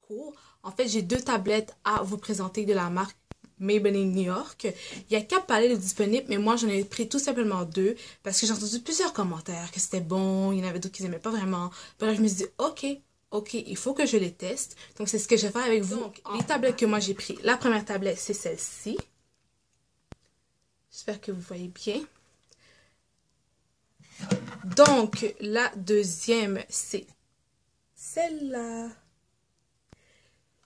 cours. En fait, j'ai 2 tablettes à vous présenter de la marque Maybelline New York. Il y a 4 palettes disponibles, mais moi j'en ai pris tout simplement 2 parce que j'ai entendu plusieurs commentaires que c'était bon, il y en avait d'autres qui n'aimaient pas vraiment. Bref, je me suis dit, ok, il faut que je les teste. Donc c'est ce que je vais faire avec vous. Donc, les tablettes que moi j'ai pris, la première tablette c'est celle-ci. J'espère que vous voyez bien. Donc la deuxième c'est celle-là.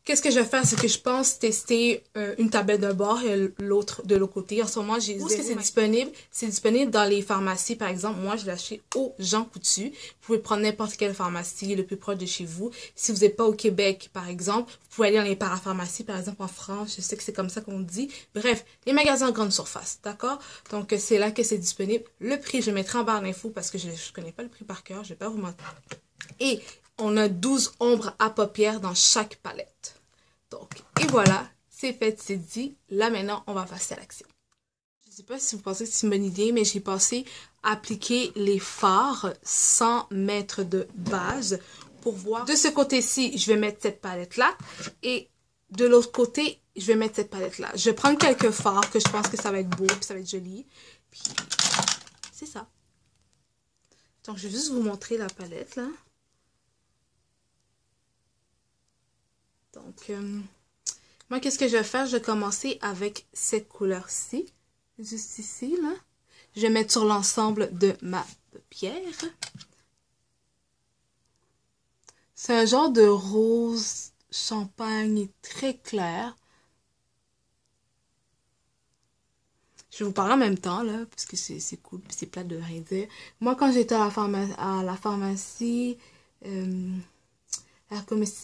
Qu'est-ce que je vais faire, c'est que je pense tester une tablette d'un bord et l'autre de l'autre côté. En ce moment, j'ai où est-ce que c'est disponible? C'est disponible dans les pharmacies, par exemple. Moi, je l'ai acheté au Jean Coutu. Vous pouvez prendre n'importe quelle pharmacie le plus proche de chez vous. Si vous n'êtes pas au Québec, par exemple, vous pouvez aller dans les parapharmacies, par exemple en France. Je sais que c'est comme ça qu'on dit. Bref, les magasins en grande surface, d'accord? Donc, c'est là que c'est disponible. Le prix, je mettrai en barre d'infos parce que je ne connais pas le prix par cœur. Je ne vais pas vous mentir. Et on a 12 ombres à paupières dans chaque palette. Donc, et voilà, c'est fait, c'est dit. Là, maintenant, on va passer à l'action. Je ne sais pas si vous pensez que c'est une bonne idée, mais j'ai pensé appliquer les fards sans mettre de base pour voir. De ce côté-ci, je vais mettre cette palette-là. Et de l'autre côté, je vais mettre cette palette-là. Je vais prendre quelques fards que je pense que ça va être beau, puis ça va être joli. Puis, c'est ça. Donc, je vais juste vous montrer la palette, là. Donc, moi, qu'est-ce que je vais faire? Je vais commencer avec cette couleur-ci, juste ici, là. Je vais mettre sur l'ensemble de ma paupière. C'est un genre de rose champagne très clair. Je vais vous parler en même temps, là, parce que c'est cool, puis c'est plate de rien dire. Moi, quand j'étais à la pharmacie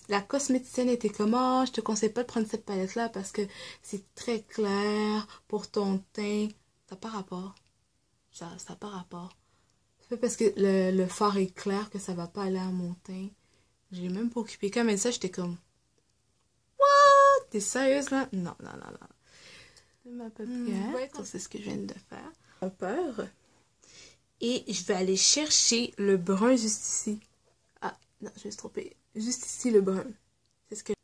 la cosméticienne était comme, oh, je te conseille pas de prendre cette palette-là parce que c'est très clair pour ton teint. Ça n'a pas rapport. Ça n'a pas rapport. C'est pas parce que le fard est clair que ça va pas aller à mon teint. J'ai même pas occupé. Quand même ça, j'étais comme, what? T'es sérieuse là? Non. Ma paupière. Ouais, c'est ce que je viens de faire. J'ai peur. Et je vais aller chercher le brun juste ici. Ah, non, je vais se tromper. Juste ici, le brun. C'est ce que je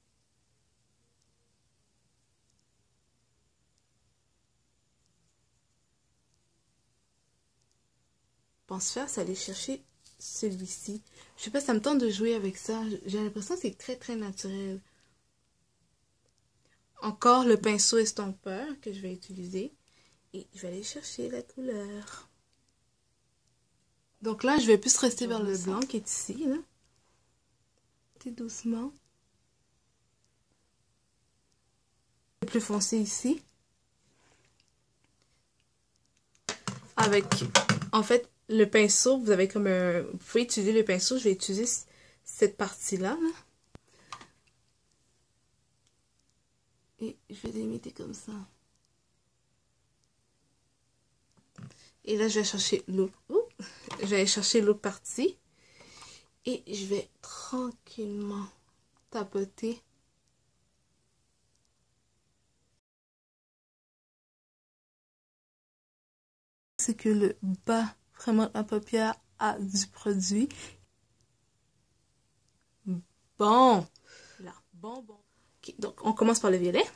pense faire, c'est aller chercher celui-ci. Je sais pas, ça me tente de jouer avec ça. J'ai l'impression que c'est très, très naturel. Encore le pinceau estompeur que je vais utiliser. Et je vais aller chercher la couleur. Donc là, je vais plus rester vers le blanc qui est ici, là. Tout doucement. Plus foncé ici. Avec, en fait, le pinceau, vous avez comme un... Vous pouvez utiliser le pinceau, je vais utiliser cette partie-là. Là. Et je vais l'imiter comme ça. Et là, je vais chercher l'autre. Je vais aller chercher l'autre partie. Et je vais tranquillement tapoter. C'est que le bas, vraiment, de la paupière a du produit. Bon. Là, bon. Okay, donc, on commence par le violet.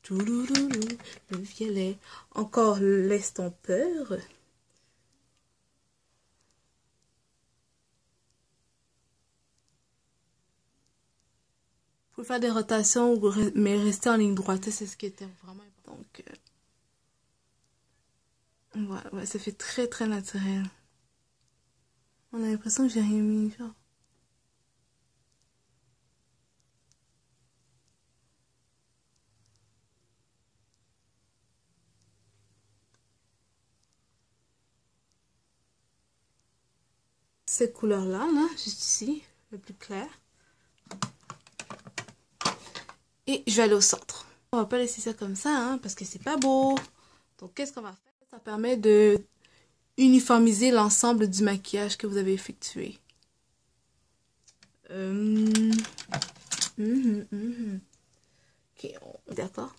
Le violet. Encore l'estompeur. Vous pouvez faire des rotations, mais rester en ligne droite. C'est ce qui était vraiment important. Donc, ouais, ça fait très, très naturel. On a l'impression que j'ai rien mis, genre. Cette couleur-là, là, juste ici, le plus clair. Et je vais aller au centre. On va pas laisser ça comme ça, hein, parce que c'est pas beau. Donc, qu'est-ce qu'on va faire? Ça permet de uniformiser l'ensemble du maquillage que vous avez effectué. Ok, d'accord.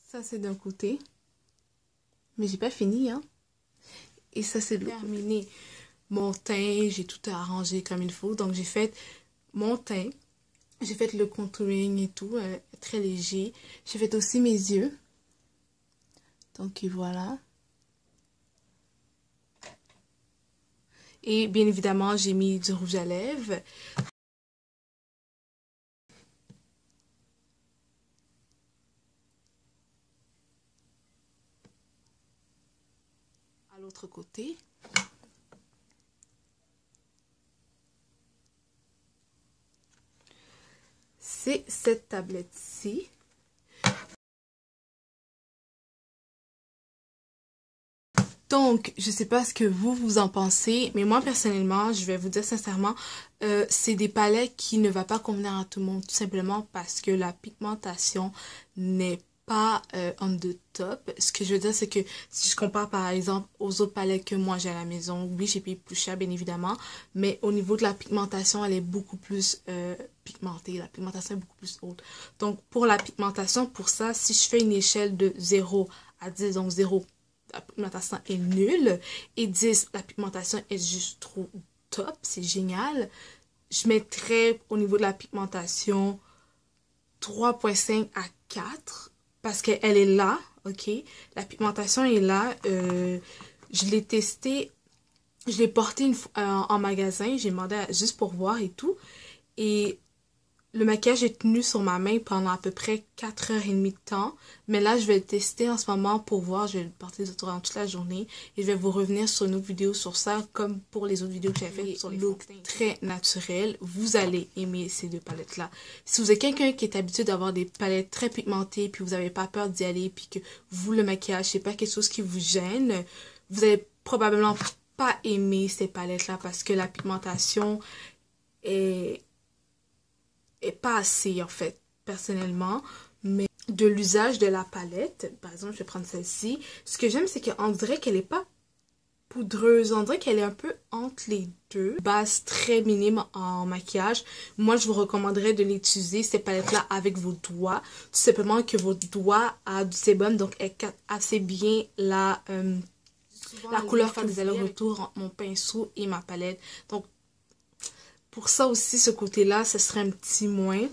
Ça, c'est d'un côté. Mais j'ai pas fini, hein. Et ça, c'est de l'autre. Terminé mon teint, j'ai tout arrangé comme il faut. Donc, j'ai fait mon teint, j'ai fait le contouring et tout, très léger. J'ai fait aussi mes yeux. Donc, voilà. Et bien évidemment, j'ai mis du rouge à lèvres. À l'autre côté. C'est cette tablette-ci. Donc, je sais pas ce que vous en pensez, mais moi personnellement, je vais vous dire sincèrement, c'est des palettes qui ne va pas convenir à tout le monde, tout simplement parce que la pigmentation n'est pas on the top. Ce que je veux dire, c'est que si je compare par exemple aux autres palettes que moi j'ai à la maison, oui, j'ai payé plus cher bien évidemment, mais au niveau de la pigmentation, elle est beaucoup plus pigmentée, la pigmentation est beaucoup plus haute. Donc, pour la pigmentation, pour ça, si je fais une échelle de 0 à 10, donc 0, la pigmentation est nulle, et 10, la pigmentation est juste trop top, c'est génial. Je mettrais au niveau de la pigmentation 3.5 à 4 parce qu'elle est là, ok? La pigmentation est là. Je l'ai testé, je l'ai porté en magasin, j'ai demandé juste pour voir et tout. Et le maquillage est tenu sur ma main pendant à peu près 4h30 de temps. Mais là, je vais le tester en ce moment pour voir. Je vais le porter durant toute la journée. Et je vais vous revenir sur une autre vidéo sur ça, comme pour les autres vidéos que j'avais faites sur les looks très naturels. Vous allez aimer ces deux palettes-là. Si vous êtes quelqu'un qui est habitué d'avoir des palettes très pigmentées, puis vous n'avez pas peur d'y aller, puis que vous, le maquillage, c'est pas quelque chose qui vous gêne, vous allez probablement pas aimer ces palettes-là parce que la pigmentation est pas assez en fait personnellement, mais de l'usage de la palette, par exemple je vais prendre celle-ci, ce que j'aime c'est qu'on dirait qu'elle est pas poudreuse, on dirait qu'elle est un peu entre les deux, base très minime en maquillage. Moi je vous recommanderais de l'utiliser ces palettes là avec vos doigts, tout simplement que votre doigt a du sébum, donc elle capte assez bien la couleur que vous allez retour entre mon pinceau et ma palette. Donc pour ça aussi, ce côté-là, ce serait un petit moins.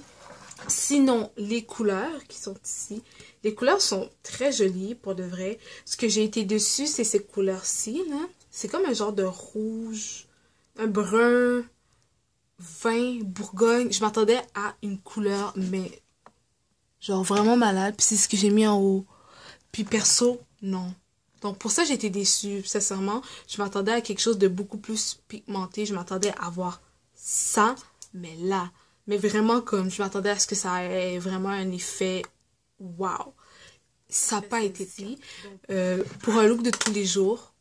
Sinon, les couleurs qui sont ici, les couleurs sont très jolies pour de vrai. Ce que j'ai été dessus, c'est ces couleurs-ci. C'est comme un genre de rouge, un brun, vin, bourgogne. Je m'attendais à une couleur, mais genre vraiment malade. Puis c'est ce que j'ai mis en haut. Puis perso, non. Donc pour ça, j'ai été déçue. Sincèrement, je m'attendais à quelque chose de beaucoup plus pigmenté. Je m'attendais à voir ça, mais là, mais vraiment comme je m'attendais à ce que ça ait vraiment un effet wow. Ça n'a pas été dit. Pour un look de tous les jours,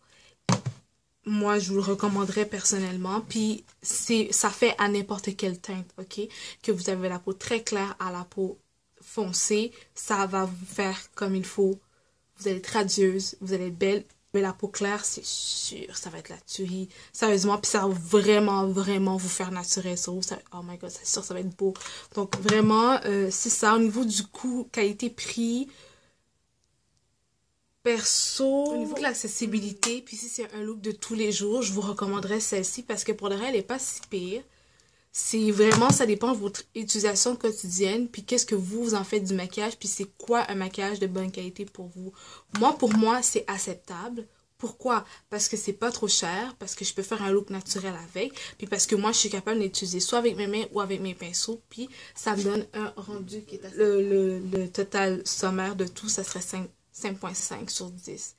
moi je vous le recommanderais personnellement. Puis ça fait à n'importe quelle teinte, ok? Que vous avez la peau très claire à la peau foncée, ça va vous faire comme il faut. Vous allez être radieuse, vous allez être belle. Mais la peau claire, c'est sûr, ça va être la tuerie. Sérieusement, puis ça va vraiment, vraiment vous faire naturel. Oh my god, c'est sûr, ça va être beau. Donc vraiment, c'est ça. Au niveau du coût, qualité-prix, perso, au niveau de l'accessibilité, puis si c'est un look de tous les jours, je vous recommanderais celle-ci parce que pour le reste, elle n'est pas si pire. C'est vraiment, ça dépend de votre utilisation quotidienne, puis qu'est-ce que vous en faites du maquillage, puis c'est quoi un maquillage de bonne qualité pour vous. Moi, pour moi, c'est acceptable. Pourquoi? Parce que c'est pas trop cher, parce que je peux faire un look naturel avec, puis parce que moi, je suis capable de l'utiliser soit avec mes mains ou avec mes pinceaux, puis ça me donne un rendu qui est assez... Le total sommaire de tout, ça serait 5.5 sur 10.